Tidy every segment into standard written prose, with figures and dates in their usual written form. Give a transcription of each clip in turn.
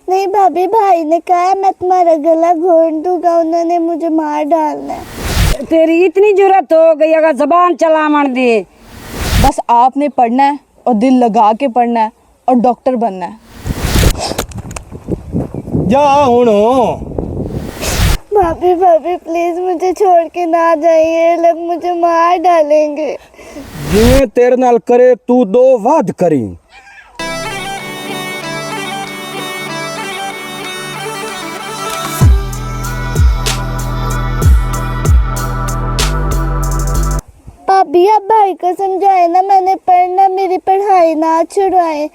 नहीं भाभी, भाई ने कहा मैं तुम्हारा गला घोंट दूंगा, उन्होंने मुझे मार डालना है। तेरी इतनी जरूरत हो गई अगर जबान चलावन दे। बस आपने पढ़ना है और दिल लगा के पढ़ना है और डॉक्टर बनना है। जा हुण भाभी भाभी प्लीज मुझे छोड़ के ना जाइए, ये लोग मुझे मार डालेंगे। जिवें तेरे नाल करे तू दो वाद करी। भाभी आप भाई को समझाए ना, मैंने पढ़ना, मेरी पढ़ाई ना छुड़वाए,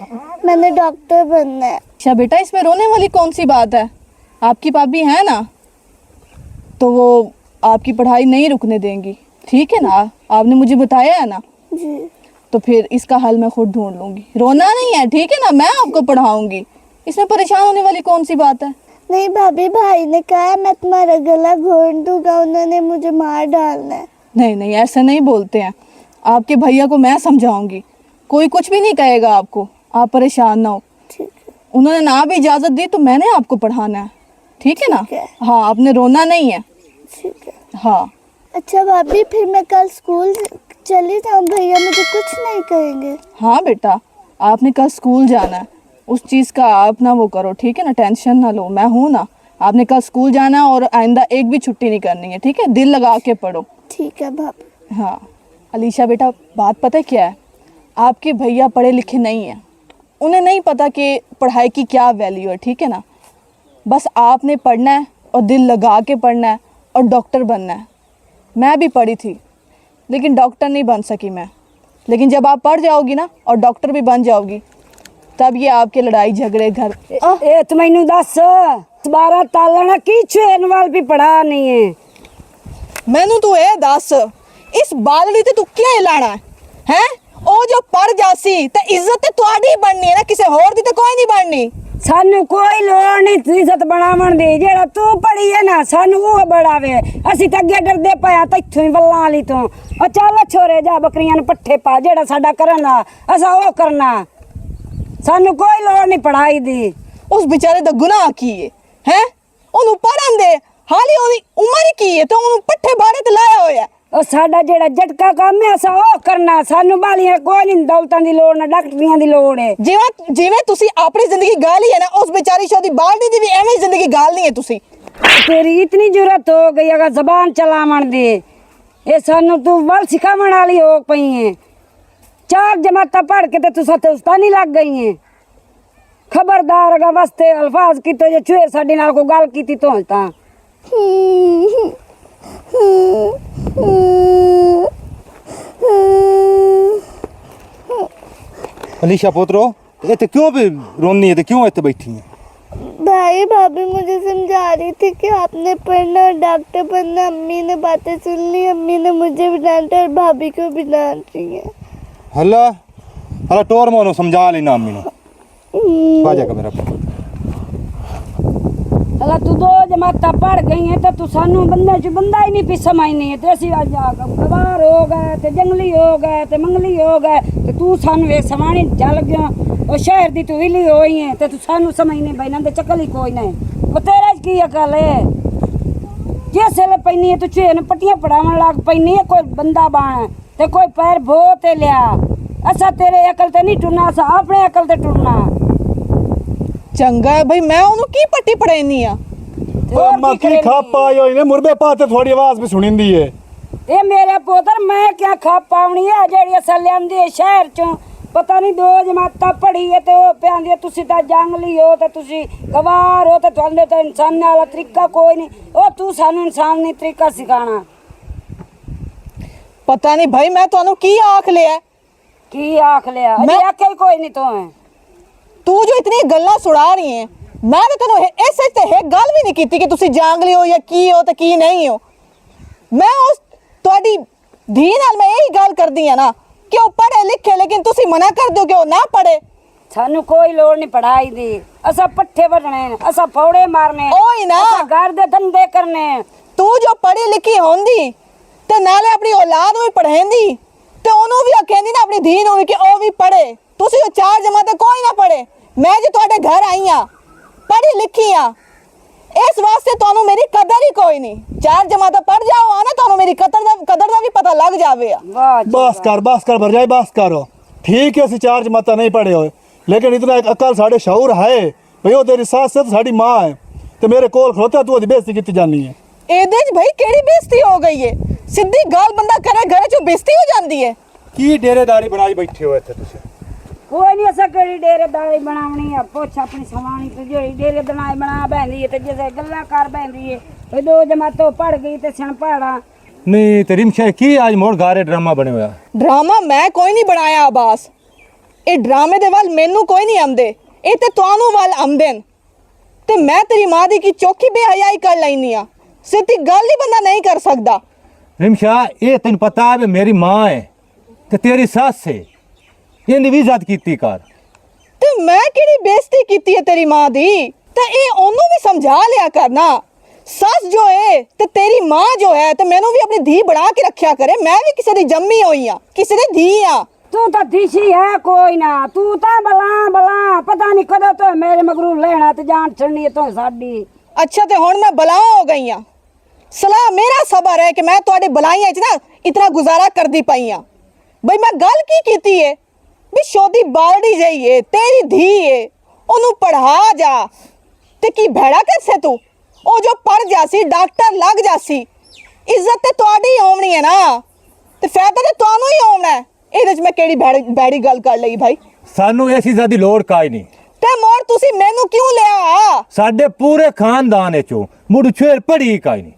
मैंने डॉक्टर बनना है। अच्छा बेटा, इसमें रोने वाली कौन सी बात है? आपकी भाभी है ना, तो वो आपकी पढ़ाई नहीं रुकने देंगी, ठीक है ना? आपने मुझे बताया है ना जी। तो फिर इसका हल मैं खुद ढूंढ लूंगी। रोना नहीं है, ठीक है ना? मैं आपको पढ़ाऊंगी, इसमें परेशान होने वाली कौन सी बात है? नहीं भाभी, भाई ने कहा मैं तुम्हारा गला घोंट दूंगा, उन्होंने मुझे मार डालना है। नहीं नहीं, ऐसा नहीं बोलते हैं। आपके भैया को मैं समझाऊंगी, कोई कुछ भी नहीं कहेगा आपको, आप परेशान ना हो। ठीक है। उन्होंने ना भी इजाजत दी तो मैंने आपको पढ़ाना है, ठीक है ना? ठीक है। हाँ, आपने रोना नहीं है। ठीक है। हाँ अच्छा भाभी, फिर मैं कल स्कूल चली जाऊँ, भैया मुझे कुछ नहीं कहेंगे? हाँ बेटा, आपने कल स्कूल जाना है, उस चीज़ का आप ना वो करो, ठीक है ना? टेंशन ना लो, मैं हूँ ना। आपने कल स्कूल जाना है और आइंदा एक भी छुट्टी नहीं करनी है, ठीक है? दिल लगा के पढ़ो। ठीक है भाभी। हाँ अलीशा बेटा, बात पता है क्या है? आपके भैया पढ़े लिखे नहीं हैं, उन्हें नहीं पता कि पढ़ाई की क्या वैल्यू है, ठीक है ना? बस आपने पढ़ना है और दिल लगा के पढ़ना है और डॉक्टर बनना है। मैं भी पढ़ी थी लेकिन डॉक्टर नहीं बन सकी मैं, लेकिन जब आप पढ़ जाओगी ना और डॉक्टर भी बन जाओगी, तब ये आपके लड़ाई झगड़े घर ए तू मैनू दस 12 तालना की छेन वाल भी पढ़ा नहीं है। मैनू तू ए दस, इस बालड़ी ते तू क्या लाना है? ओ जो पढ़ जासी ते इज्जत ते तुहाडी बननी है ना, किसी होर दी ते कोई नहीं बननी। सानू कोई लोड़ नहीं इज्जत बनावन दी, जेड़ा तू पढ़ी है ना सानू वो बढ़ावे। असी तो अगे डरदे पाया तैथों ही वल्लां वाली तो। ओ चल छोरे जा बकरियां ने पट्ठे पा, जेड़ा साडा करन दा असा वो करना। सानू कोई लोड़ नहीं पढ़ाई दी। उस बेचारे दा गुनाह की है? ओनू पढ़न दे, हाली ओदी उम्र की है, तो ओनू पट्ठे बाड़े ते लाया होया। ओ साडा जेड़ा झटका काम है असा वो करना। सानू बालियां कोई नहीं दौलतां दी लोड़ ना डॉक्टरियां दी लोड़ है। जिवें जिवें तुसी अपनी जिंदगी गाली है ना, उस बेचारी शोदी बालदी दी भी एवें जिंदगी गालनी है तुसी। तेरी इतनी जरूरत हो गई अगर जबान चलावन दे, ये सानू तू वल सिखावन वाली हो पई है। 4 जमाता पढ़ के ते तू सते उस्तानी लग गई है। खबरदार अगर वास्ते अल्फाज की तो जे छुए साडी नाल को गल कीती तो ता अलीशा पोतरो, इतने क्यों भी रोनी है? तो क्यों इतने बैठी है? भाई भाभी मुझे समझा रही थी कि आपने पढ़ना और डॉक्टर बनना। अम्मी ने बातें सुन ली, अम्मी ने मुझे भी डांटा और भाभी को भी डांट रही है। हल्ला हल्ला टोर मोनो समझा लेना अम्मी ने। आ जाएगा मेरा पुत्र। अगर तू 2 जमाता पढ़ गई है तो तू सानू बंदे च बंदा ही नहीं पी समझनी है। ते असी आज गवार हो गए ते जंगली हो गए ते मंगली हो गए ते तू सानू वे समानी चल गया। और शहर दी तू विली होई है ते तू सानू समझने बैना दे चकल ही कोई नहीं। वो तेरे च की अकल है? जिस वेले पैनी है तू छेन पट्टियां पढ़ावन लग पैनी है, कोई बंदा बन ते कोई पैर भो ते लिया। असा तेरे अकल ते नहीं टुरना, असा अपने अकल ते टुरना। चंगा है भाई, मैं ओनू की पट्टी पढ़ाईनी आ? मक्खी खा पाई होई ने मुर्बे पाते थोड़ी आवाज भी सुनिंदी है। ए मेरे पुत्र मैं क्या खा पावनी है जेड़ी असा लियांदी है शहर चों। पता नहीं 2 जमाता पढ़ी है ते ओ प्यांदी तुसी ता जंगली हो ते तुसी गवार हो ते तुहाडे ते इंसान वाला तरीका कोई नहीं। ओ तू सानू इंसान नहीं तरीका सिखाना। पता नहीं भाई, मैं तुहानू की आख लिया? की आख लिया? अजे आखे कोई नहीं तो है। तू जो इतनी गल्लां सुना रही है, मैं तो तेनों इस ते एक गल भी नहीं कीती कि तुसी जांगली हो या की हो ते की नहीं हो। मैं उस तुहाडी धी नाल मैं यही गल करदी है ना कि वो पढ़े लिखे, लेकिन तुसी मना कर दो कि वो ना पढ़े। सानू कोई लोड़ नहीं पढ़ाई दी। असा पट्ठे वढ़ने, असा फौड़े मारने, ओही ना, असा घर दे धंधे करने। तू जो पढ़ी लिखी होंदी ते नाले अपनी औलाद भी पढ़ेंदी ते ओनू भी आखेंदी ना अपनी धी नू कि ओ भी पढ़े। तुसी वो 4 जमाते कोई ना पढ़े। मैं जो तुहाडे घर आई हां पढ़ी लिखी हाँ, इस वास्ते ਤੁਹਾਨੂੰ मेरी कदर ही कोई नहीं। 4 जमाता पढ़ जाओ ना ਤੁਹਾਨੂੰ मेरी कदर ਦਾ भी पता लग जावे। वाह जी बस कर भरजाई बस करो। ठीक है ਅਸੀਂ 4 जमाता नहीं पढ़े होए, लेकिन इतना एक अकल साढ़े शऊर है भई ਉਹ तेरी सास से साड़ी मां है ਤੇ ਮੇਰੇ ਕੋਲ ਖਲੋਤਾ ਤੂੰ ਉਹਦੀ ਬੇਇੱਜ਼ਤੀ ਕੀਤੀ ਜਾਨੀ ਹੈ। ਇਹਦੇ ਚ ਭਾਈ ਕਿਹੜੀ ਬੇਇੱਜ਼ਤੀ ਹੋ ਗਈ ਹੈ? ਸਿੱਧੀ ਗੱਲ ਬੰਦਾ ਕਰੇ ਘਰੇ ਚੋਂ ਬੇਇੱਜ਼ਤੀ ਹੋ ਜਾਂਦੀ ਹੈ। ਕੀ ਡੇਰੇਦਾਰੀ ਬਣਾਈ ਬੈਠੇ ਹੋ ਇੱਥੇ ਤੁਸੀਂ? ਕੋਈ ਨਹੀਂ ਅਸਾਂ ਕਿਹੜੀ ਡੇਰੇਦਾਰੀ ਬਣਾਉਣੀ ਆ। ਪੁੱਛ ਆਪਣੀ ਸਵਾਣੀ ਤੇ ਜਿਹੜੀ ਡੇਰੇਦਾਰੀ ਬਣਾ ਬੈਂਦੀ ਹੈ ਤੇ ਜਿਵੇਂ ਗੱਲਾਂ ਕਰ ਬੈਂਦੀ ਹੈ ਇਹ 2 ਜਮਾਤੋਂ ਪੜ ਗਈ ਤੇ ਸਣਪਾੜਾ। ਨਹੀਂ ਤੇ ਰਿਮਸ਼ਾ ਕੀ ਅੱਜ ਮੋੜ ਗਾਰੇ ਡਰਾਮਾ ਬਣੇ ਹੋਇਆ? ਡਰਾਮਾ ਮੈਂ ਕੋਈ ਨਹੀਂ ਬਣਾਇਆ ਆਬਾਸ। ਇਹ ਡਰਾਮੇ ਦੇ ਵੱਲ ਮੈਨੂੰ ਕੋਈ ਨਹੀਂ ਆਉਂਦੇ, ਇਹ ਤੇ ਤੁਹਾਨੂੰ ਵੱਲ ਆਉਂਦੇ ਨੇ। ਤੇ ਮੈਂ ਤੇਰੀ ਮਾਂ ਦੀ ਕੀ ਚੌਕੀ ਬੇਹਯਾਈ ਕਰ ਲੈਨੀ ਆ। ਸਿੱਧੀ ਗੱਲ ਹੀ ਬੰਦਾ ਨਹੀਂ ਕਰ ਸਕਦਾ। ਰਿਮਸ਼ਾ ਇਹ ਤੈਨੂੰ ਪਤਾ ਹੈ ਵੀ ਮੇਰੀ ਮਾਂ ਹੈ ਤੇ ਤੇਰੀ ਸੱਸ ਹੈ, ਇਹਨੇ ਵੀ ਇੱਜ਼ਤ ਕੀਤੀ ਕਰ। ਤੇ ਮੈਂ ਕਿਹੜੀ ਬੇਇੱਜ਼ਤੀ ਕੀਤੀ ਹੈ ਤੇਰੀ ਮਾਂ ਦੀ? ਤੇ ਇਹ ਉਹਨੂੰ ਵੀ ਸਮਝਾ ਲਿਆ ਕਰਨਾ। ਸੱਸ ਜੋ ਹੈ ਤੇ ਤੇਰੀ ਮਾਂ ਜੋ ਹੈ ਤੇ ਮੈਨੂੰ ਵੀ ਆਪਣੀ ਧੀ ਬਣਾ ਕੇ ਰੱਖਿਆ ਕਰੇ। ਮੈਂ ਵੀ ਕਿਸੇ ਦੀ ਜੰਮੀ ਹੋਈ ਆ, ਕਿਸੇ ਦੀ ਧੀ ਆ। ਤੂੰ ਤਾਂ ਦਿਸ਼ੀ ਹੈ ਕੋਈ ਨਾ, ਤੂੰ ਤਾਂ ਬਲਾ ਪਤਾ ਨਹੀਂ ਕਦੋਂ ਤੋਂ ਮੇਰੇ ਮਗਰੂ ਲੈਣਾ ਤੇ ਜਾਨ ਛੜਨੀ ਤੋਂ ਸਾਡੀ। ਅੱਛਾ ਤੇ ਹੁਣ ਮੈਂ ਬਲਾ ਹੋ ਗਈ ਆ। ਸਲਾਹ ਮੇਰਾ ਸਬਰ ਹੈ ਕਿ ਮੈਂ ਤੁਹਾਡੇ ਬਲਾਈਆਂ 'ਚ ਨਾ ਇਤਨਾ ਗੁਜ਼ਾਰਾ ਕਰਦੀ ਪਈ ਆ। ਬਈ ਮੈਂ ਗੱਲ ਕੀ ਕੀਤੀ ਹੈ ਵੀ ਸ਼ੋਦੀ ਬਾਲੜੀ ਜਾਈਏ ਤੇਰੀ ਧੀ ਏ, ਉਹਨੂੰ ਪੜ੍ਹਾ ਜਾ ਤੇ ਕੀ ਭੈੜਾ ਕਰਸੇ ਤੂੰ? ਉਹ ਜੋ ਪੜ ਜਾਸੀ ਡਾਕਟਰ ਲੱਗ ਜਾਸੀ, ਇੱਜ਼ਤ ਤੇ ਤੁਹਾਡੀ ਹੀ ਹੋਣੀ ਹੈ ਨਾ, ਤੇ ਫਾਇਦਾ ਤੇ ਤੁਹਾਨੂੰ ਹੀ ਹੋਣਾ ਹੈ। ਇਹਦੇ 'ਚ ਮੈਂ ਕਿਹੜੀ ਬੈੜੀ ਗੱਲ ਕਰ ਲਈ ਭਾਈ? ਸਾਨੂੰ ਐਸੀ ਇੱਜ਼ਤ ਦੀ ਲੋੜ ਕਾਈ ਨਹੀਂ। ਤੇ ਮੋਰ ਤੁਸੀਂ ਮੈਨੂੰ ਕਿਉਂ ਲਿਆ? ਸਾਡੇ ਪੂਰੇ ਖਾਨਦਾਨ ਵਿੱਚੋਂ ਮੁੜ ਛੇਰ ਪੜੀ ਕਾਈ ਨਹੀਂ।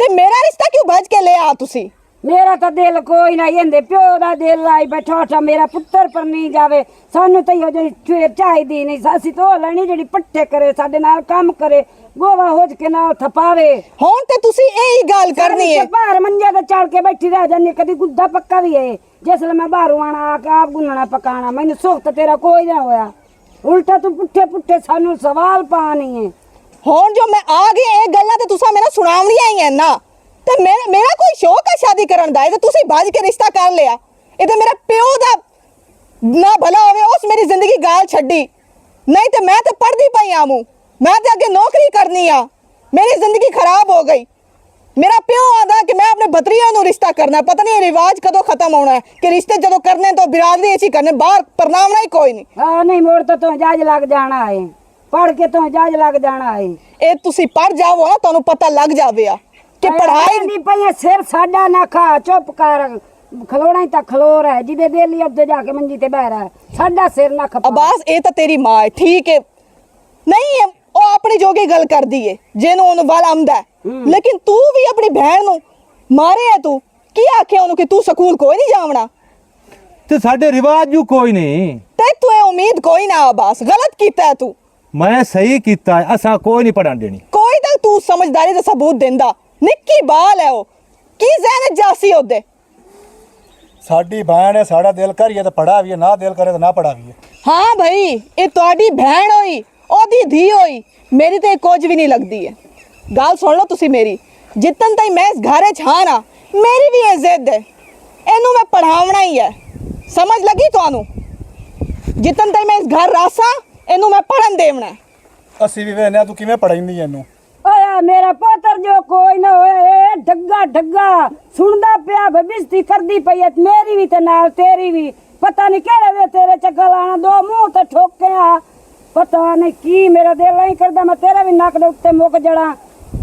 ਤੇ ਮੇਰਾ ਰਿਸ਼ਤਾ ਕਿਉਂ ਭੱਜ ਕੇ ਲਿਆ ਤੁਸੀਂ? ਮੇਰਾ ਤਾਂ ਦਿਲ ਕੋਈ ਨਾ, ਇਹਦੇ ਪਿਓ ਦਾ ਦਿਲ ਲਾਈ ਬੈਠਾ ਮੇਰਾ ਪੁੱਤਰ ਪਰ ਨਹੀਂ ਜਾਵੇ। ਸਾਨੂੰ ਤਾਂ ਇਹੋ ਜਿਹੀ ਚੁਰ ਚਾਹੀਦੀ ਨਹੀਂ। ਅਸੀਂ ਤਾਂ ਉਹ ਲੈਣੀ ਜਿਹੜੀ ਪੱਠੇ ਕਰੇ, ਸਾਡੇ ਨਾਲ ਕੰਮ ਕਰੇ, ਗੋਵਾ ਹੋਜ ਕੇ ਨਾਲ ਥਪਾਵੇ। ਹੁਣ ਤੇ ਤੁਸੀਂ ਇਹੀ ਗੱਲ ਕਰਨੀ ਹੈ। ਬਾਹਰ ਮੰਜੇ ਤੇ ਚੜ ਕੇ ਬੈਠੀ ਰਹਿ ਜਾਂਦੀ, ਕਦੀ ਗੁੱਦਾ ਪੱਕਾ ਵੀ ਹੈ। ਜਿਸ ਵੇਲੇ ਮੈਂ ਬਾਹਰੋਂ ਆਣਾ ਆ ਕੇ ਆਪ ਗੁੰਨਣਾ ਪਕਾਣਾ, ਮੈਨੂੰ ਸੁੱਖ ਤਾਂ ਤੇਰਾ ਕੋਈ ਨਾ ਹੋਇਆ। ਉਲਟਾ ਤੂੰ ਪੁੱਠੇ ਸਾਨੂੰ ਸਵਾਲ ਪਾਣੀ ਹੈ। ਹੁਣ ਜੋ ਮੈਂ ਆ ਗਈ ਇਹ ਗੱਲਾਂ ਤੇ ਤੁਸੀਂ ਮੈਨੂੰ ਸੁਣਾਉਣੀਆਂ ਹੀ ਐ ਨਾ। ਤੇ ਮੇਰਾ ਕੋਈ ਸ਼ੌਕ ਹੈ ਸ਼ਾਦੀ ਕਰਨ ਦਾ? ਇਹ ਤੇ ਤੁਸੀਂ ਭੱਜ ਕੇ ਰਿਸ਼ਤਾ ਕਰ ਲਿਆ। ਇਹ ਤੇ ਮੇਰਾ ਪਿਓ ਦਾ ਨਾ ਭਲਾ ਹੋਵੇ ਉਸ ਮੇਰੀ ਜ਼ਿੰਦਗੀ ਗਾਲ ਛੱਡੀ। ਨਹੀਂ ਤੇ ਮੈਂ ਤੇ ਪੜਦੀ ਪਈ ਆਮੂ, ਮੈਂ ਤੇ ਅੱਗੇ ਨੌਕਰੀ ਕਰਨੀ ਆ। ਮੇਰੀ ਜ਼ਿੰਦਗੀ ਖਰਾਬ ਹੋ ਗਈ। ਮੇਰਾ ਪਿਓ ਆਂਦਾ ਕਿ ਮੈਂ ਆਪਣੇ ਭਤਰੀਆਂ ਨੂੰ ਰਿਸ਼ਤਾ ਕਰਨਾ। ਪਤਾ ਨਹੀਂ ਇਹ ਰਿਵਾਜ ਕਦੋਂ ਖਤਮ ਹੋਣਾ ਹੈ ਕਿ ਰਿਸ਼ਤੇ ਜਦੋਂ ਕਰਨੇ ਤਾਂ ਬਿਰਾਦਰੀ ਐਸੀ ਕਰਨੇ, ਬਾਹਰ ਪਰਨਾਮਣਾ ਹੀ ਕੋਈ ਨਹੀਂ। ਹਾਂ ਨਹੀਂ ਮੋੜ ਤਾਂ ਤੂੰ ਜੱਜ ਲੱਗ ਜਾਣਾ ਹੈ, ਪੜ ਕੇ ਤੂੰ ਜੱਜ ਲੱਗ ਜਾਣਾ ਹੈ। ਇਹ ਤੁਸੀਂ ਪੜ ਜਾਵੋ ਨਾ ਤੁਹਾਨੂੰ ਪਤਾ ਲੱਗ ਜਾਵੇ ਆ ਕਿ ਪੜ੍ਹਾਈ ਨਹੀਂ ਪਈ। ਸਿਰ ਸਾਡਾ ਨਾ ਖਾ, ਚੁੱਪ ਕਰ। ਖਲੋਣਾ ਹੀ ਤਾਂ ਖਲੋਰ ਹੈ, ਜਿਹਦੇ ਦਿਲ ਹੀ ਉੱਤੇ ਜਾ ਕੇ ਮੰਜੀ ਤੇ ਬਹਿ ਰਹਾ। ਸਾਡਾ ਸਿਰ ਨਾ ਖਪਾ। ਅਬਾਸ ਇਹ ਤਾਂ ਤੇਰੀ ਮਾਂ ਹੈ, ਠੀਕ ਹੈ, ਨਹੀਂ ਹੈ ਉਹ ਆਪਣੀ ਜੋਗੀ ਗੱਲ ਕਰਦੀ ਏ ਜਿਹਨੂੰ ਉਹਨੂੰ ਵੱਲ ਆਉਂਦਾ ਹੈ। ਲੇਕਿਨ ਤੂੰ ਵੀ ਆਪਣੀ ਭੈਣ ਨੂੰ ਮਾਰਿਆ। ਤੂੰ ਕੀ ਆਖਿਆ ਉਹਨੂੰ ਕਿ ਤੂੰ ਸਕੂਲ ਕੋਈ ਨਹੀਂ ਜਾਵਣਾ? ਤੇ ਸਾਡੇ ਰਿਵਾਜ ਜੂ ਕੋਈ ਨਹੀਂ। ਤੇ ਤੂੰ ਇਹ ਉਮੀਦ ਕੋਈ ਨਾ ਅਬਾਸ, ਗਲਤ ਕੀਤਾ ਹੈ ਤੂੰ। ਮੈਂ ਸਹੀ ਕੀਤਾ ਹੈ, ਅਸਾਂ ਕੋਈ ਨਹੀਂ ਪੜਨ ਦੇਣੀ। ਕੋਈ ਤਾਂ ਤੂੰ ਸਮਝਦਾਰੀ ਦਾ ਸਬੂਤ ਦਿੰਦਾ। ਨਿੱਕੀ ਬਾਲ ਹੈ ਉਹ, ਕੀ ਜ਼ਹਿਨ ਜਾਸੀ ਉਹਦੇ। ਸਾਡੀ ਭੈਣ ਹੈ, ਸਾਡਾ ਦਿਲ ਕਰੀਏ ਤਾਂ ਪੜਾ ਵੀ ਹੈ, ਨਾ ਦਿਲ ਕਰੇ ਤਾਂ ਨਾ ਪੜਾ ਵੀ ਹੈ। ਹਾਂ ਭਾਈ ਇਹ ਤੁਹਾਡੀ ਭੈਣ ਹੋਈ, ਉਹਦੀ ਧੀ ਹੋਈ, ਮੇਰੀ ਤੇ ਕੁਝ ਵੀ ਨਹੀਂ ਲੱਗਦੀ ਹੈ। ਗੱਲ ਸੁਣ ਲਓ ਤੁਸੀਂ ਮੇਰੀ, ਜਿੱਤਨ ਤਾਈ ਮੈਂ ਇਸ ਘਰੇ 'ਚ ਹਾਂ ਨਾ, ਮੇਰੀ ਵੀ ਇਹ ਜ਼ਿੱਦ ਹੈ, ਇਹਨੂੰ ਮੈਂ ਪੜਾਉਣਾ ਹੀ ਹੈ। ਸਮਝ ਲੱਗੀ ਤੁਹਾਨੂੰ? ਜਿੱਤਨ ਤਾਈ ਮੈਂ ਇਸ ਘਰ ਰਾਸਾਂ, ਇਹਨੂੰ ਮੈਂ ਪੜਨ ਦੇਵਣਾ। ਅਸੀਂ ਵੀ ਵੇਖਦੇ ਤੂੰ ਕਿਵੇਂ ਪੜਾਈਂਦੀ ਇਹਨੂੰ। ਓਏ ਮੇਰਾ ਪੁੱਤਰ ਜੋ ਕੋਈ ਨਾ ਹੋਇਆ, ਢੱਗਾ ਸੁਣਦਾ ਪਿਆ, ਬੇਇੱਜ਼ਤੀ ਕਰਦੀ ਪਈ ਹੈ ਮੇਰੀ ਵੀ ਤੇ ਨਾਲ ਤੇਰੀ ਵੀ। ਪਤਾ ਨਹੀਂ ਕਿਹੜੇ ਵੇ ਤੇਰੇ ਚੱਕਲ ਆਣਾ, 2 ਮੂੰਹ ਤੇ ਠੋਕਿਆ। ਪਤਾ ਨਹੀਂ ਕੀ ਮੇਰਾ ਦਿਲ ਨਹੀਂ ਕਰਦਾ ਮੈਂ ਤੇਰਾ ਵੀ ਨੱਕ ਦੇ ਉੱਤੇ ਮੁੱਕ ਜੜਾ।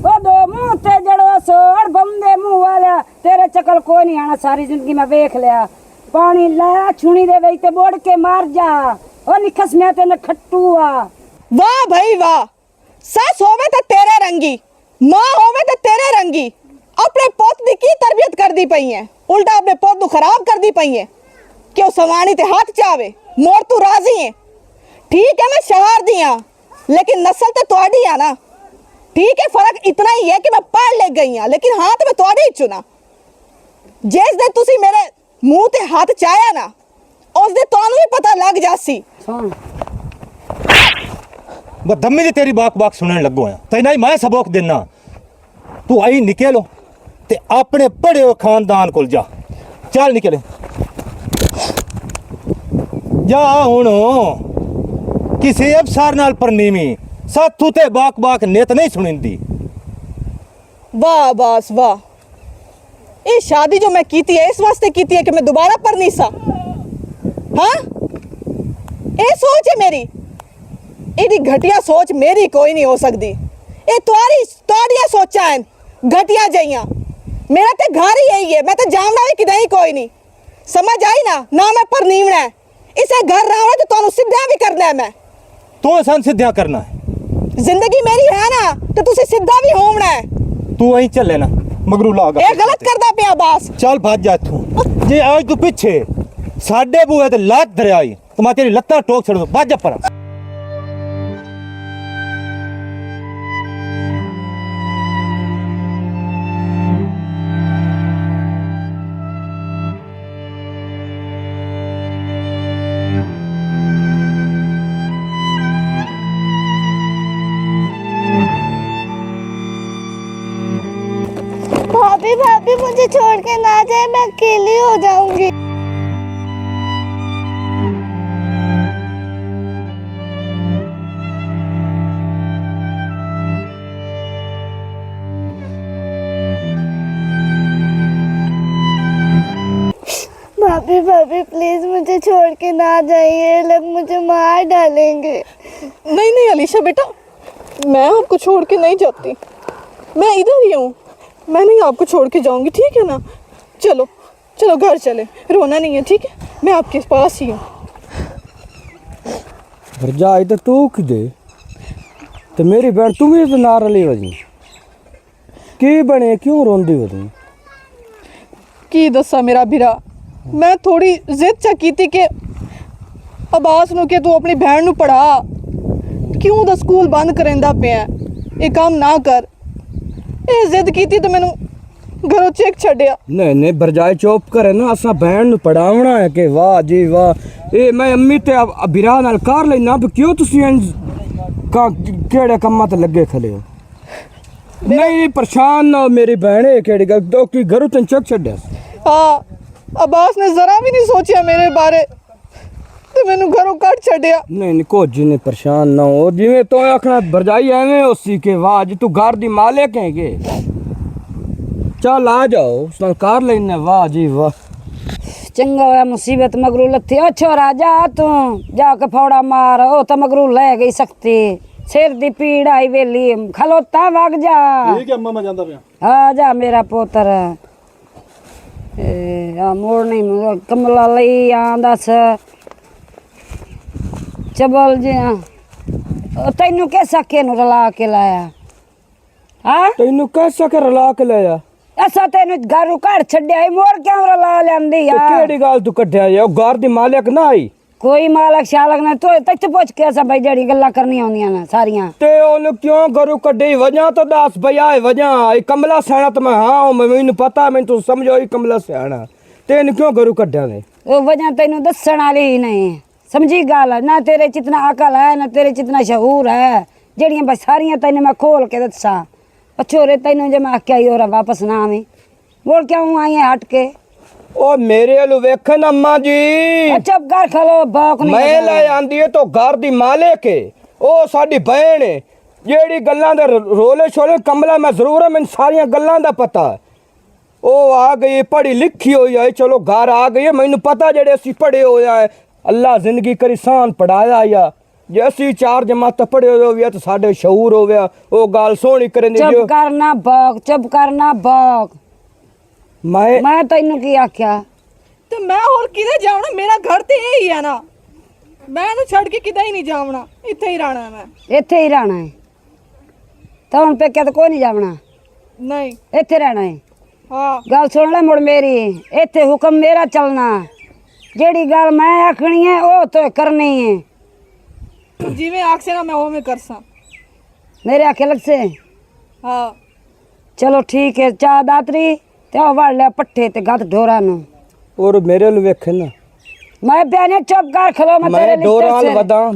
ਉਹ 2 ਮੂੰਹ ਤੇ ਜੜੋ ਸੋੜ ਬੰਦੇ ਮੂੰਹ ਵਾਲਿਆ, ਤੇਰੇ ਚੱਕਲ ਕੋਈ ਨਹੀਂ ਆਣਾ। ਸਾਰੀ ਜ਼ਿੰਦਗੀ ਮੈਂ ਵੇਖ ਲਿਆ। ਪਾਣੀ ਲੈ ਛੁਣੀ ਦੇ ਵਿੱਚ ਤੇ ਬੋੜ ਕੇ ਮਾਰ ਜਾ। ਉਹ ਨਿਖਸ ਮੈਂ ਤੇ ਨਖੱਟੂ ਆ। ਵਾਹ ਭਾਈ ਵਾਹ, ਸੱਸ ਹੋਵੇ ਤਾਂ ਤੇਰੇ ਰੰਗੀ, ਮਾਂ ਹੋਵੇ ਤਾਂ ਤੇਰੇ ਰੰਗੀ। ਆਪਣੇ ਪੁੱਤ ਦੀ ਕੀ ਤਰਬੀਅਤ ਕਰਦੀ ਪਈ ਹੈ? ਉਲਟਾ ਆਪਣੇ ਪੁੱਤ ਨੂੰ ਖਰਾਬ ਕਰਦੀ ਪਈ ਹੈ ਕਿ ਉਹ ਸਵਾਣੀ ਤੇ ਹੱਥ ਚਾਵੇ। ਮੋਰ ਤੂੰ ਰਾਜ਼ੀ ਹੈ, ठीक है मैं शहर दी हाँ, लेकिन नस्ल तो तुहाडी आ ना। ठीक है फर्क इतना ही है कि मैं पढ़ लिख गई हाँ, लेकिन हाँ तो मैं तुहाडी ही चुना। जिस दिन तुसी मेरे मुंह ते हाथ चाया ना, उस दिन तुहानू भी पता लग जासी। दम्मी जी तेरी बाक सुनने लगो है तेना ही मैं सबक देना। तू आई निकलो ते अपने पढ़े हुए खानदान को जा। चल निकले जा हुण किसी अफसर नाल परनीवी साथू ते बाक बाक नेत नहीं सुनिंदी। वाह अब्बास वाह, ये शादी जो मैं की थी है इस वास्ते की थी है कि मैं दोबारा पढ़नी सा। हाँ ये सोच है मेरी, इतनी घटिया सोच मेरी कोई नहीं हो सकती। ये तुम्हारी सोचा है घटिया जइया। मेरा तो घर ही यही है, मैं तो जामना भी किधर ही कोई नहीं। समझ आई ना, ना मैं परनीवना है इसे घर रहा तो तुम सिद्धा भी करना है। मैं तू इंसान सिद्धा करना है, जिंदगी मेरी है ना तो तुझे सिद्धा भी होना है। तू वहीं चल लेना मगरू लागा। ये गलत करदा पिया बास। चल भाग जा तू। जे आज तू पीछे साडे बूहे ते लात धरियाई तो मैं तेरी लत्ता टोक छड़ दूं। भाग जा पर। भाभी भाभी मुझे छोड़ के ना जाए, मैं अकेली हो जाऊंगी। भाभी भाभी प्लीज मुझे छोड़ के ना जाइए, लोग मुझे मार डालेंगे। नहीं नहीं अलीशा बेटा, मैं आपको छोड़ के नहीं जाती, मैं इधर ही हूँ, मैं नहीं आपको छोड़ के जाऊंगी, ठीक है ना। चलो चलो घर चले, रोना नहीं है, ठीक है, मैं आपके पास ही हूँ। भरजाई तो तू किदे तो मेरी बहन तू भी तो ना रली वजी की बने क्यों रोंदी हो तू? की दसा मेरा बिरा, मैं थोड़ी जिद चा की थी कि अब्बास नु के तू अपनी बहन नु पढ़ा, क्यों दा स्कूल बंद करेंदा पिया, ये काम ना कर। ये जिद की थी तो मैनू घरों चेक छड़िया। नहीं नहीं भरजाई चुप करे ना, असा बहन नु पढ़ावना है कि वाह जी वाह। ये मैं अम्मी ते बिरा नाल कर लेना, क्यों तुसी का केड़े कम्मा ते लगे खले हो? नहीं परेशान ना हो मेरी बहन, ये केड़ी गल तो की घरों तन चुक छड़या। हाँ अब्बास ने जरा भी नहीं सोचा मेरे बारे तो मैनू घरों कट छड़िया। नहीं नहीं कुछ नहीं परेशान ना हो, जिवें तो आखना भरजाई एवें उसी के वाह जी तू घर दी मालिक है के। चल आ जाओ उस नाल कर लेने, वाह जी वाह। चंगा होया मुसीबत मगरू लथी। ओ छोरा जा तू जाके फौड़ा मार, ओ तो मगरू ले गई सकती, सिर दी पीड़ आई वेली, खलोता वग जा। ठीक है अम्मा मैं जांदा पिया। आ जा मेरा पोतर। आ मोड़ नहीं कमला लई आ दस चबल जी। तैनू कैसा के नु रला के लाया? हाँ तैनू कैसा के रला के लाया? ऐसा तेन घर घर छड्या मोर क्यों रला लेंदी ते यार? केड़ी गल तू कड्ढिया या घर दी मालिक ना आई? कोई मालक शालक ना तो तक पुछ के ऐसा भाई जड़ी गल्ला करनी आउंदियां ना सारियां। ते ओनु क्यों घरों कड्ढी वजह तो दस भैया वजह ई कमला सैना तो मैं हाँ मैनू पता, मैं तू समझो ई कमला सैना तेन क्यों घरों कड्ढिया ने? वो वजह तेनू दसण वाली ही नहीं समझी गल, ना तेरे च इतना अकल है ना तेरे च इतना शहूर है जड़ियां बस सारियां तेन मैं खोल के दसा। पछोरे तेनू जे मैं आख्या ही और वापस ना आवी, बोल क्यों आई है हट के? ओ मेरे अलू वेखन अम्मा जी, चुप कर खलो बाक नहीं मैं ले आंदी है तो घर दी मालिक है, ओ साडी बहन है। जेड़ी गल्लां दे रोले छोले कमला मैं जरूर है, मैं सारियां गल्लां दा पता है। ओ आ गई पढ़ी लिखी हुई है, चलो घर आ गई है, मैनू पता जेड़े असी पढ़े हो है अल्लाह जिंदगी करी सान पढ़ाया या जे असी चार जमात पढ़े हो तो साडे शऊर हो गया ओ गाल सोहनी करें। चुप करना बाक, चुप करना बाक। मैं तेनू की आख्या? तो मैं और किधर जाऊना, मेरा घर तो यही है ना, मैं ना छड़ के किधर ही नहीं जावना, इत्थे ही रहना है मैं। इत्थे ही रहना है तो हुण पेके तो कोई नहीं जावना? नहीं इत्थे रहना है। हाँ गल सुन ले मुड़ मेरी, इत्थे हुक्म मेरा चलना, जेड़ी गल मैं आखनी है ओ तो करनी है। जिवें आख ना मैं ओवें करसा। मेरे आखे लग से? हाँ चलो ठीक है, चाह दातरी ते वड़ लिया पट्ठे ते गत ढोरा नु। और मेरे अलू वेखे ना मैं प्याने चुप कर खलो, मैं तेरे मैं डोराल लिस्टर से वदा,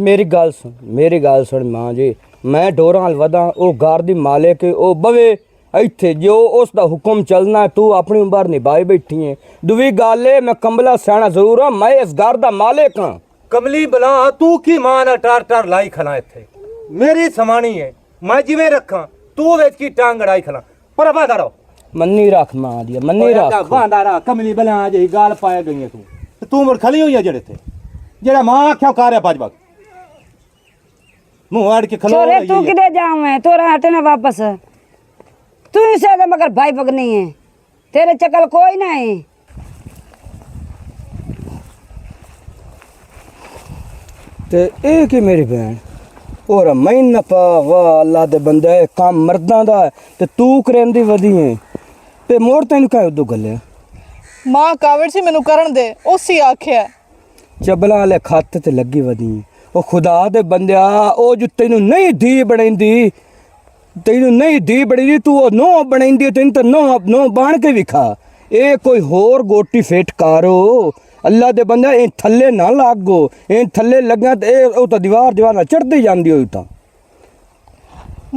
मेरी गल सुन मां जी, मैं डोराल वदा ओ घर दी मालिक ओ बवे इत्थे जो उसका हुक्म चलना है, तू अपनी उम्र निभाई बैठी है। दूवी गल है मैं कमला सैना जरूर हाँ, मैं इस घर दा मालिक हाँ। कमली बला तू की मां ना टार टार लाई खला इत्थे? मेरी समानी है, मैं जिवें रखा तू वेच की टांग अड़ाई खला पर बांधा रहो मन्नी रख मां दिया मन्नी रख बांधा रहा कमली बला आ जाई गाल पाया गई है तू मुड़ खली हुई है जेड़े थे जेड़ा मां आख्या कार्य पाजबा मुंह आड़ के खलो छोरे तू किधे जावे तोरा हटे ना वापस तू इसे तो मगर भाई पगनी है तेरे चकल कोई नहीं। ते ਇਹ ਕੀ ਮੇਰੀ ਭੈਣ और मैं न पा वाह अल्लाह दे बंदे काम मर्दां दा है ते तू करेंदी वधी है ते मोड़ तैनू काहे उदो गले मां कावड़ सी मैनू करन दे उसी आख्या चबला वाले खत ते लगी वधी ओ खुदा दे बंदिया ओ जो तैनू नहीं धी बनैंदी तैनू नहीं धी बनैंदी तू ओ नो बनैंदी तैनू ते नो बन के विखा ए कोई होर गोटी फेट कारो अल्लाह दे बंदे ए थल्ले ना लागो ए थल्ले लग्या ते ओ तो दीवार ना चढ़दी जांदी होई ता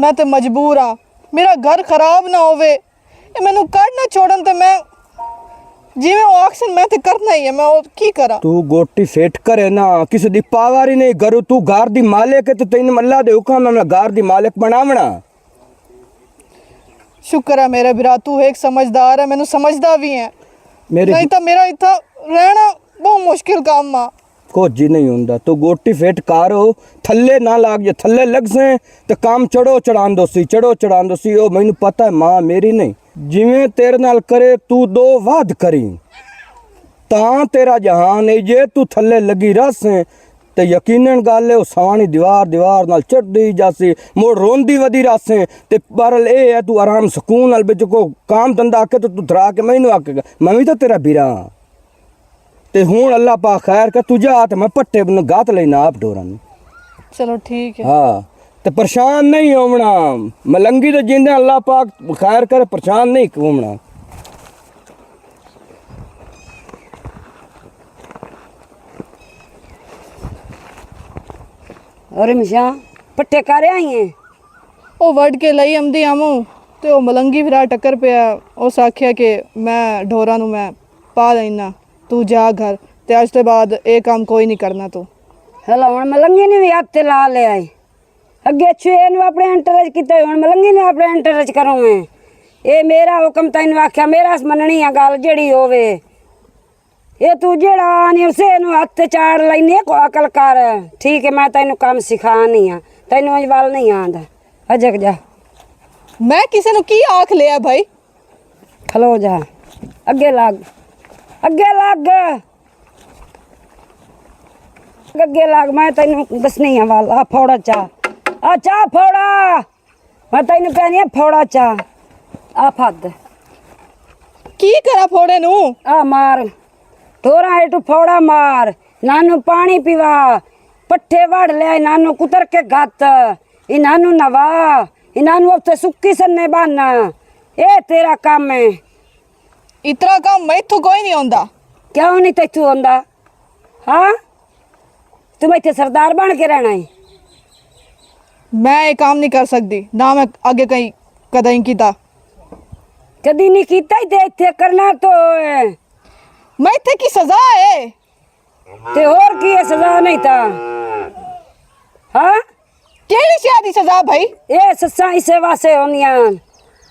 मैं तो मजबूर हाँ मेरा घर खराब ना होवे ये मैनू कर ना छोड़न ते मैं जिवें ओ आक्सन मैं ते करना ही है मैं और की करा तू गोटी फेट करे ना किसी दी पावारी नहीं करू तू घर दी मालिक है तो तैनू अल्लाह दे हुक्म नाल घर दी मालिक बनावना। शुक्र है मेरा बिरा तू एक समझदार है मैनू समझदा भी है मेरे नहीं तो मेरा इतना रहना बहुत मुश्किल काम आ कुछ ही नहीं होंदा तू गोटी फेट कारो थल्ले ना लाग जे थल्ले लग से ते काम चढ़ो चढ़ांदो सी ओ मैनू पता है मां मेरी नहीं जिवें तेरे नाल करे तू दो वाद करी तां तेरा जहान है जे तू थल्ले लगी रस ते यकीनन गल है सानी दीवार नाल चढ़दी जासी मोड़ रोंदी वदी रस ते बरल ए है तू आराम सुकून नाल बिच को काम धंधा आके तो तू धरा के मैनू आकेगा मैं भी तो तेरा बीरा ते हुण अल्लाह पाक खैर कर तुझे आ ते मैं पट्टे गात लेना आप डोरा चलो ठीक है हाँ ते परेशान नहीं होना मलंगी तो जिंदे अल्लाह पाक खैर कर परेशान नहीं होना। और मिशा पट्टे करे आई हैं ओ वड के लई आमदी आमू ते ओ मलंगी फिरा टक्कर पिया उस आख्या कि मैं ढोरा नू मैं पा देना तू जा घर ते अज ते बाद ए काम कोई नहीं करना तू हलो हुण मलंगी ने भी हत्थ ला ले आई अगे छे नु अपने एंटरज कीते हुण मलंगी ने अपने एंटरज करूं मैं ए मेरा हुक्म तैनू आख्या मेरा मननी है गल जेड़ी होवे ये तू जेड़ा आनी उसे नु हत्थ चाड़ लैने को अकल कर ठीक है मैं तैनू काम सिखानी आ तैनू अजवाल नहीं आंदा अजक जा मैं किसी नु की आख लिया भाई खलो जा अगे लग मैं तैनू दसनी है वाल आ फोड़ा चा फोड़ा मैं तैनू कहनी है फोड़ा चा आ फद की करा फोड़े नु आ मार ढोरा हेठू फोड़ा मार नानू पानी पीवा पट्ठे वड़ ले नानू कुतर के गत ई नानू नवा ई नानू अब सुक्की सन्ने बाना ए तेरा काम है इतना काम मैं तो कोई नहीं होंदा क्यों नहीं तैथू होंदा हाँ तुम इतने सरदार बन के रहना है मैं ये काम नहीं कर सकती ना मैं आगे कहीं कदम कीता कदी नहीं कीता ही इतने करना तो है। मैं इतने की सजा है ते और की है सजा नहीं था हाँ केड़ी शादी सजा भाई ये ससा इसे वासे होनियां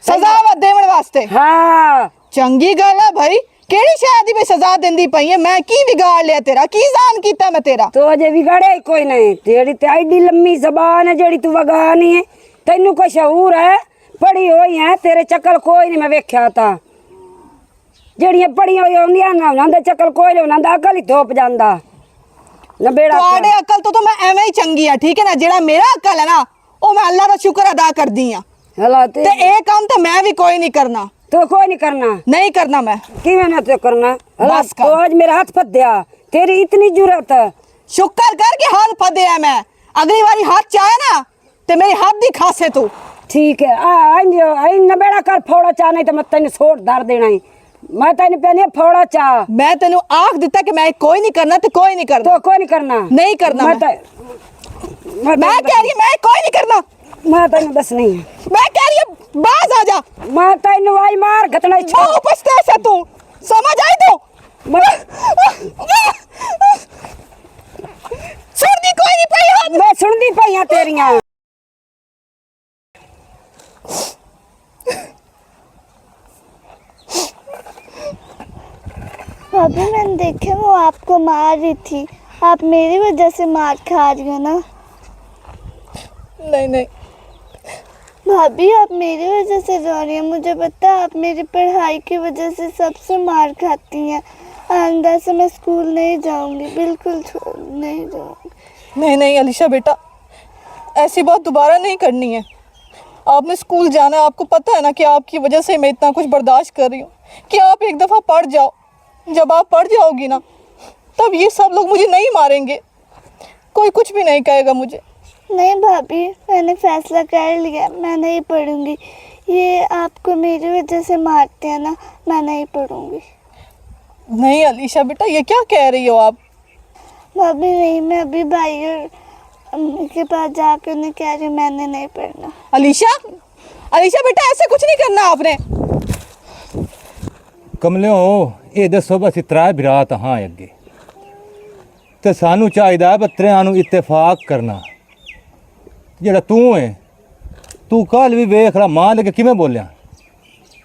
सजा वा देवण वास्ते हाँ चंगी गल है भाई केड़ी शादी पे सजा देंदी पई है मैं की बिगाड़ लिया तेरा की जान कीता मैं तेरा तो अजे बिगाड़े ही कोई नहीं तेरी ते एडी लम्मी जबान है जेड़ी तू वगानी है तैनू कोई शऊर है पढ़ी हुई है तेरे चक्कर कोई नहीं मैं वेख्या था जेड़ियां पढ़ी हुई होंदियां ना उन्हां दे चक्कर कोई नहीं उन्हां दा अकल ही थोप जांदा ना बेड़ा ਤੁਹਾਡੇ अकल तो मैं एवें ही चंगी है ठीक है ना जेड़ा मेरा अकल है ना ओ मैं अल्लाह दा शुक्र अदा करदी हां हला ते ए काम तो मैं भी कोई नहीं करना तो कोई नहीं करना नहीं करना मैं किवें ना तो करना बस तो आज मेरा हाथ फट गया तेरी इतनी जरूरत है शुक्र कर के हाथ फदे है मैं अगली बारी हाथ चाहे ना ते मेरे हाथ दी खासे तू ठीक है आई न बेड़ा कर फोड़ा चा नहीं तो मैं तेन सोट धर देना ही मैं तेन पहले फोड़ा चा मैं तेनू आख दिता कि मैं कोई नहीं करना ते कोई नहीं करना तो कोई नहीं करना नहीं करना मैं मैं कह रही मैं कोई नहीं करना मैं तेन दस नहीं मैं कह रही बाज आ जा मैं तेन वाई मार घटना बहुत पछता है तू समझ आई तू सुन दी कोई नहीं पई मैं सुन दी पाइया तेरिया भाभी मैंने देखा वो आपको मार रही थी, आप मेरी वजह से मार खा रही हो ना। नहीं नहीं, भाभी आप मेरी वजह से रो रही हैं, मुझे पता है आप मेरी पढ़ाई की वजह से सबसे मार खाती हैं। आइंदा से मैं स्कूल नहीं जाऊंगी, बिल्कुल नहीं जाऊंगी। नहीं नहीं अलीशा बेटा, ऐसी बात दोबारा नहीं करनी है। आपने स्कूल जाना है, आपको पता है ना कि आपकी वजह से मैं इतना कुछ बर्दाश्त कर रही हूँ। कि आप एक दफ़ा पढ़ जाओ, जब आप पढ़ जाओगी ना तब ये सब लोग मुझे नहीं मारेंगे, कोई कुछ भी नहीं कहेगा मुझे। नहीं भाभी, मैंने फैसला कर लिया, मैं नहीं पढ़ूंगी। ये आपको मेरी वजह से मारते हैं ना, मैं नहीं पढ़ूंगी। नहीं अलीशा बेटा, ये क्या कह रही हो आप? भाभी नहीं, मैं अभी भाई और अम्मी के पास जाकर उन्हें कह रही हूँ मैंने नहीं पढ़ना। अलीशा, अलीशा बेटा ऐसे कुछ नहीं करना आपने। कमलियो ये दसो बस त्रै बिरात हाँ अगे तो सानू चाहिए बत्तरियां नू इत्तेफाक करना। जेड़ा तू है, तू कल भी वेख ला मां लगे किवें बोलिया,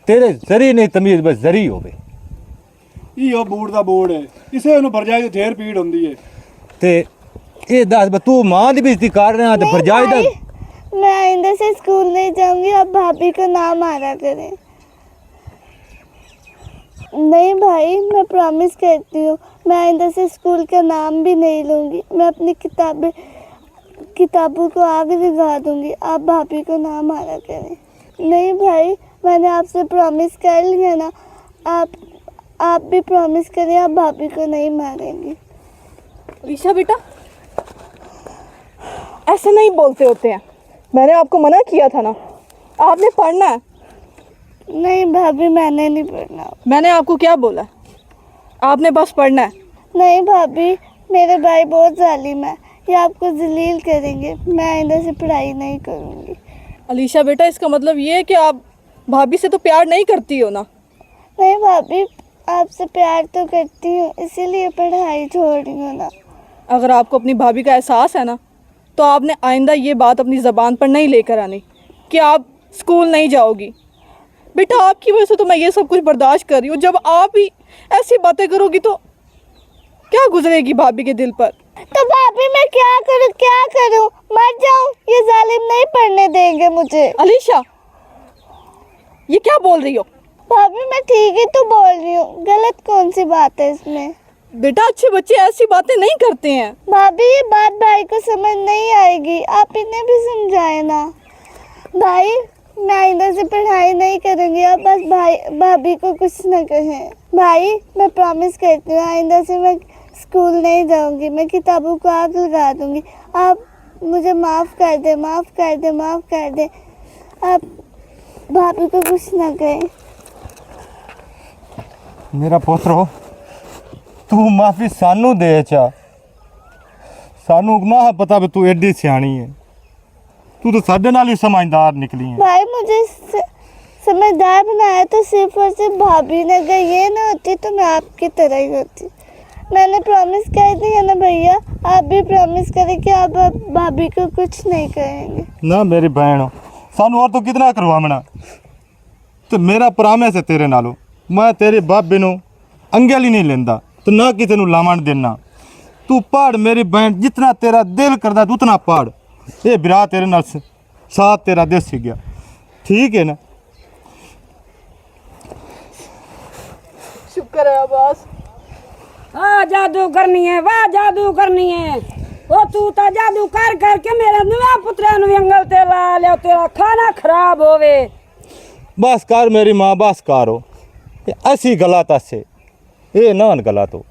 तेरे जरी नहीं तमीज बस जरी होवे। इहो बूढ़ दा बूढ़ है, इसे नु भरजाई दी ढेर पीड़ हुंदी है। ते ये दस बस तू मां दी बेइज्जती कर रहा ते नहीं भरजाई दा। भाई, मैं आइंदा से स्कूल नहीं जाऊंगी, आप भाभी को ना मारा करें। नहीं भाई, मैं प्रॉमिस करती हूँ, मैं आइंदा से स्कूल का नाम भी नहीं लूँगी। मैं अपनी किताबों को आग लगा दूँगी, आप भाभी को ना मारा करें। नहीं भाई, मैंने आपसे प्रॉमिस कर लिया ना, आप भी प्रॉमिस करें आप भाभी को नहीं मारेंगी। अलीशा बेटा ऐसे नहीं बोलते होते हैं, मैंने आपको मना किया था ना, आपने पढ़ना है। नहीं भाभी, मैंने नहीं पढ़ना। मैंने आपको क्या बोला? आपने बस पढ़ना है। नहीं भाभी, मेरे भाई बहुत जालिम है, ये आपको जलील करेंगे। मैं आइंदा से पढ़ाई नहीं करूँगी। अलीशा बेटा इसका मतलब ये है कि आप भाभी से तो प्यार नहीं करती हो ना? नहीं भाभी, आपसे प्यार तो करती हूँ, इसीलिए पढ़ाई छोड़ रही हूँ ना। अगर आपको अपनी भाभी का एहसास है ना तो आपने आइंदा ये बात अपनी ज़बान पर नहीं लेकर आनी कि आप स्कूल नहीं जाओगी। बेटा आपकी वजह से तो मैं ये सब कुछ बर्दाश्त कर रही हूँ, जब आप ही ऐसी बातें करोगी तो क्या गुजरेगी भाभी के दिल पर? तो भाभी मैं क्या करूँ, मर जाऊँ? ये जालिम नहीं पढ़ने देंगे मुझे। अलीशा ये क्या बोल रही हो? भाभी मैं ठीक ही तो बोल रही हूँ, गलत कौन सी बात है इसमें? बेटा अच्छे बच्चे ऐसी बातें नहीं करते हैं। भाभी ये बात भाई को समझ नहीं आएगी, आप इन्हें भी समझाए ना। भाई मैं आइंदा से पढ़ाई नहीं करूँगी, आप बस भाभी को कुछ न कहें। भाई मैं प्रॉमिस करती हूँ आइंदा से मैं स्कूल नहीं जाऊँगी, मैं किताबों को आग लगा दूँगी। आप मुझे माफ़ कर दे, माफ़ कर दे, माफ़ कर दे। आप भाभी को कुछ न कहें। मेरा पुत्र तू माफी सानू दे चा, सानू ना पता भी तू एडी सियाणी है, तू तो साडे नाल ही समझदार निकली है। भाई मुझे समझदार बनाया तो सिर्फ और सिर्फ भाभी ने, अगर ये ना होती तो मैं आपकी तरह ही होती। मैंने प्रॉमिस कर दिया ना भैया, आप भी प्रॉमिस करें कि आप भाभी को कुछ नहीं कहेंगे ना। मेरी बहन सानू और तो कितना करवावना, तो मेरा प्रॉमिस है तेरे नालों, मैं तेरी भाभी नू अंगल ही नहीं लेंदा, तो ना किसी नू लावण देना। तू पढ़ मेरी बहन, जितना तेरा दिल करदा तू उतना पढ़। ये बिरा तेरे नाल साथ तेरा दे सी गया, ठीक है ना? शुक्र है अब्बास। हाँ जादू करनी है, वाह जादू करनी है। ओ तू तो जादू कर करके मेरा नवा पुत्रा नु अंगल ते ला लिया, तेरा खाना खराब होवे। बस कर मेरी माँ, बस करो। ये ऐसी गलत से ये ना गलत हो।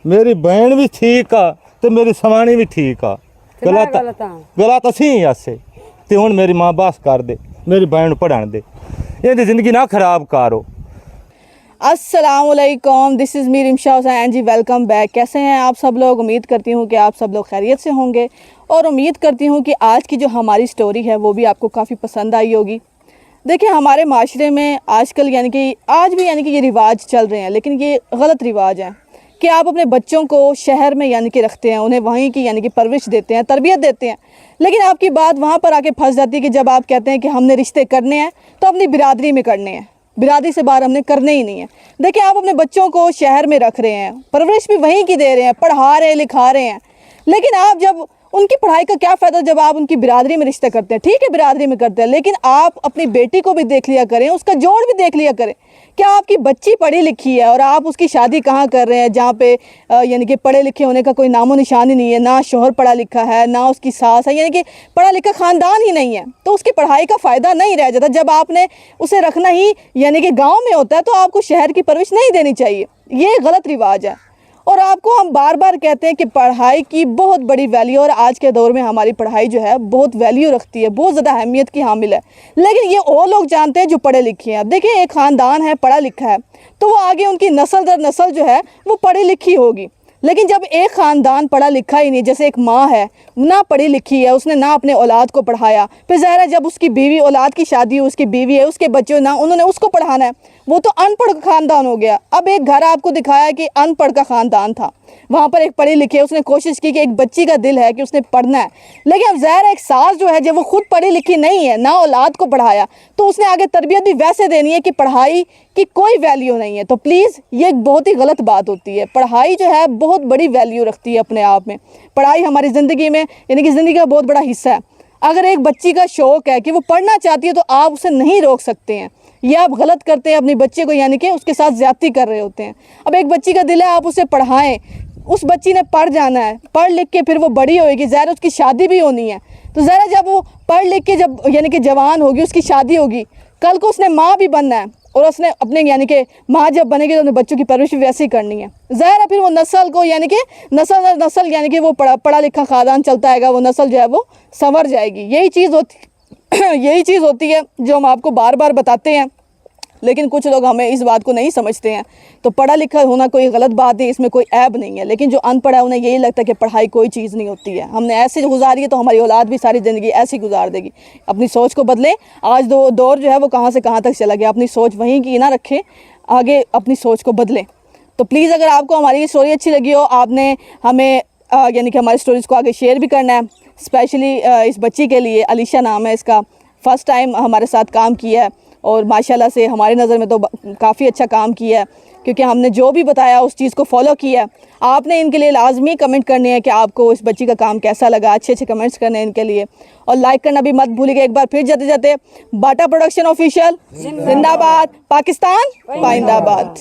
मेरी बहन भी ठीक आ ते मेरी सवानी भी ठीक आ। गलत असी ही ऐसे ते हुण मेरी माँ बस कर दे, मेरी बहन पढ़ाने दे, ये जिंदगी ना खराब करो। अस्सलामुअलैकुम, this is me Rimsha Hussain ji, welcome back. कैसे हैं आप सब लोग? उम्मीद करती हूँ कि आप सब लोग खैरियत से होंगे और उम्मीद करती हूँ कि आज की जो हमारी स्टोरी है वो भी आपको काफ़ी पसंद आई होगी। देखिए हमारे माशरे में आजकल यानी कि आज भी यानी कि ये रिवाज चल रहे हैं, लेकिन ये गलत रिवाज हैं कि आप अपने बच्चों को शहर में यानी कि रखते हैं, उन्हें वहीं की यानी कि परवरिश देते हैं, तरबियत देते हैं, लेकिन आपकी बात वहाँ पर आके फंस जाती है कि जब आप कहते हैं कि हमने रिश्ते करने हैं तो अपनी बिरादरी में करने हैं, बिरादरी से बाहर हमने करने ही नहीं है। देखिए, आप अपने बच्चों को शहर में रख रहे हैं, परवरिश भी वहीं की दे रहे हैं, पढ़ा रहे हैं, लिखा रहे हैं, लेकिन आप जब उनकी पढ़ाई का क्या फ़ायदा जब आप उनकी बिरादरी में रिश्ते करते हैं। ठीक है, बिरादरी में करते हैं, लेकिन आप अपनी बेटी को भी देख लिया करें, उसका जोड़ भी देख लिया करें। क्या आपकी बच्ची पढ़ी लिखी है और आप उसकी शादी कहाँ कर रहे हैं जहाँ पे यानी कि पढ़े लिखे होने का कोई नामो निशान ही नहीं है, ना शोहर पढ़ा लिखा है, ना उसकी सास है, यानी कि पढ़ा लिखा ख़ानदान ही नहीं है, तो उसकी पढ़ाई का फ़ायदा नहीं रह जाता। जब आपने उसे रखना ही यानी कि गाँव में होता है तो आपको शहर की परवरिश नहीं देनी चाहिए, ये गलत रिवाज है। और आपको हम बार बार कहते हैं कि पढ़ाई की बहुत बड़ी वैल्यू, और आज के दौर में हमारी पढ़ाई जो है बहुत वैल्यू रखती है, बहुत ज़्यादा अहमियत की हामिल है, लेकिन ये वो लोग जानते हैं जो पढ़े लिखे हैं। देखिए, एक ख़ानदान है, पढ़ा लिखा है, तो वो आगे उनकी नस्ल दर नस्ल जो है वो पढ़ी लिखी होगी। लेकिन जब एक ख़ानदान पढ़ा लिखा ही नहीं, जैसे एक माँ है ना पढ़ी लिखी है, उसने ना अपने औलाद को पढ़ाया, फिर ज़ाहिर है जब उसकी बीवी, औलाद की शादी हो, उसकी बीवी है, उसके बच्चे ना उन्होंने उसको पढ़ाना है, वो तो अनपढ़ ख़ानदान हो गया। अब एक घर आपको दिखाया कि अनपढ़ का ख़ानदान था, वहाँ पर एक पढ़ी लिखी है, उसने कोशिश की कि एक बच्ची का दिल है कि उसने पढ़ना है, लेकिन अब ज़ाहिर है एक सास जो है जब वो खुद पढ़ी लिखी नहीं है, ना औलाद को पढ़ाया, तो उसने आगे तरबियत भी वैसे देनी है कि पढ़ाई की कोई वैल्यू नहीं है। तो प्लीज़, ये एक बहुत ही गलत बात होती है। पढ़ाई जो है बहुत बड़ी वैल्यू रखती है अपने आप में। पढ़ाई हमारी ज़िंदगी में यानी कि ज़िंदगी का बहुत बड़ा हिस्सा है। अगर एक बच्ची का शौक़ है कि वो पढ़ना चाहती है तो आप उसे नहीं रोक सकते हैं। ये आप गलत करते हैं, अपने बच्चे को यानी कि उसके साथ ज़्यादती कर रहे होते हैं। अब एक बच्ची का दिल है, आप उसे पढ़ाएं, उस बच्ची ने पढ़ जाना है, पढ़ लिख के फिर वो बड़ी होगी, ज़ाहिर उसकी शादी भी होनी है, तो ज़रा जब वो पढ़ लिख के जब यानी कि जवान होगी, उसकी शादी होगी, कल को उसने माँ भी बनना है, और उसने अपने यानी कि माँ जब बनेगी तो अपने बच्चों की परवरिश भी वैसे ही करनी है। ज़ाहिर है फिर वो नस्ल को यानी कि नस्ल यानी कि वो पढ़ा लिखा ख़ानदान चलता है, वो नस्ल जो है वो संवर जाएगी। यही चीज़ होती है जो हम आपको बार बार बताते हैं, लेकिन कुछ लोग हमें इस बात को नहीं समझते हैं। तो पढ़ा लिखा होना कोई गलत बात है, इसमें कोई ऐब नहीं है, लेकिन जो अनपढ़ है उन्हें यही लगता है कि पढ़ाई कोई चीज़ नहीं होती है। हमने ऐसे गुजारी है तो हमारी औलाद भी सारी ज़िंदगी ऐसी गुजार देगी। अपनी सोच को बदलें। आज दौर जो है वो कहाँ से कहाँ तक चला गया, अपनी सोच वहीं की ना रखें, आगे अपनी सोच को बदलें। तो प्लीज़, अगर आपको हमारी ये स्टोरी अच्छी लगी हो, आपने हमें यानी कि हमारी स्टोरीज़ को आगे शेयर भी करना है। स्पेशली इस बच्ची के लिए, अलीशा नाम है इसका, फ़र्स्ट टाइम हमारे साथ काम किया है और माशाल्लाह से हमारी नज़र में तो काफ़ी अच्छा काम किया है, क्योंकि हमने जो भी बताया उस चीज़ को फॉलो किया। आपने इनके लिए लाजमी कमेंट करने हैं कि आपको इस बच्ची का काम कैसा लगा, अच्छे कमेंट्स करने हैं इनके लिए, और लाइक करना भी मत भूलिएगा। एक बार फिर जाते जाते, बाटा प्रोडक्शन ऑफिशियल जिंदाबाद, पाकिस्तान पाइंदाबाद।